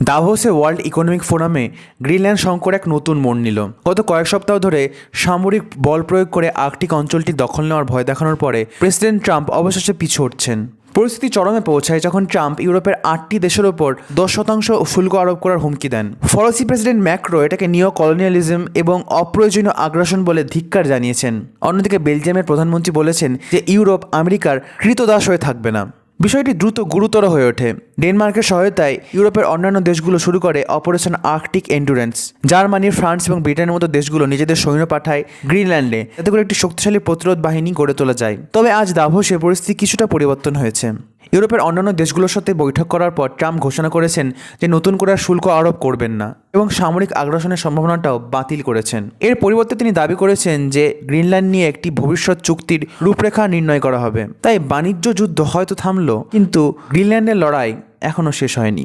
দাভোসে world economic ফোরামে Greenland সংকট এক নতুন মোড় নিল। গত কয়েক সপ্তাহ ধরে সামরিক বল প্রয়োগ করে আর্কটিক অঞ্চলটি দখল নেওয়ার ভয় দেখানোর পরে প্রেসিডেন্ট ট্রাম্প অবশেষে পিছু হটছেন। পরিস্থিতি চরমে পৌঁছায় যখন ট্রাম্প ইউরোপের 8টি দেশের ওপর 10% শুল্ক আরোপ করার হুমকি দেন। ফরাসি প্রেসিডেন্ট ম্যাক্রো এটাকে নিও কলোনিয়ালিজম এবং অপ্রয়োজনীয় আগ্রাসন বলে ধিক্কার জানিয়েছেন। অন্যদিকে বেলজিয়ামের প্রধানমন্ত্রী বলেছেন যে ইউরোপ আমেরিকার কৃতদাস হয়ে থাকবে না। বিষয়টি দ্রুত গুরুতর হয়ে ওঠে। ডেনমার্কের সহায়তায় ইউরোপের অন্যান্য দেশগুলো শুরু করে operation Arctic endurance. Germany, France এবং ব্রিটেনের মতো দেশগুলো নিজেদের সৈন্য পাঠায় গ্রিনল্যান্ডে, যাতে করে একটি শক্তিশালী প্রতিরোধ বাহিনী গড়ে তোলা যায়। তবে আজ দাভোসে পরিস্থিতি কিছুটা পরিবর্তন হয়েছে। ইউরোপের অন্যান্য দেশগুলোর সাথে বৈঠক করার পর ট্রাম্প ঘোষণা করেছেন যে নতুন করে শুল্ক আরোপ করবেন না এবং সামরিক আগ্রাসনের সম্ভাবনাটাও বাতিল করেছেন। এর পরিবর্তে তিনি দাবি করেছেন যে গ্রিনল্যান্ড নিয়ে একটি ভবিষ্যৎ চুক্তির রূপরেখা নির্ণয় করা হবে। তাই বাণিজ্য যুদ্ধ হয়তো থামলো, কিন্তু গ্রিনল্যান্ডের লড়াই এখনও শেষ হয়নি।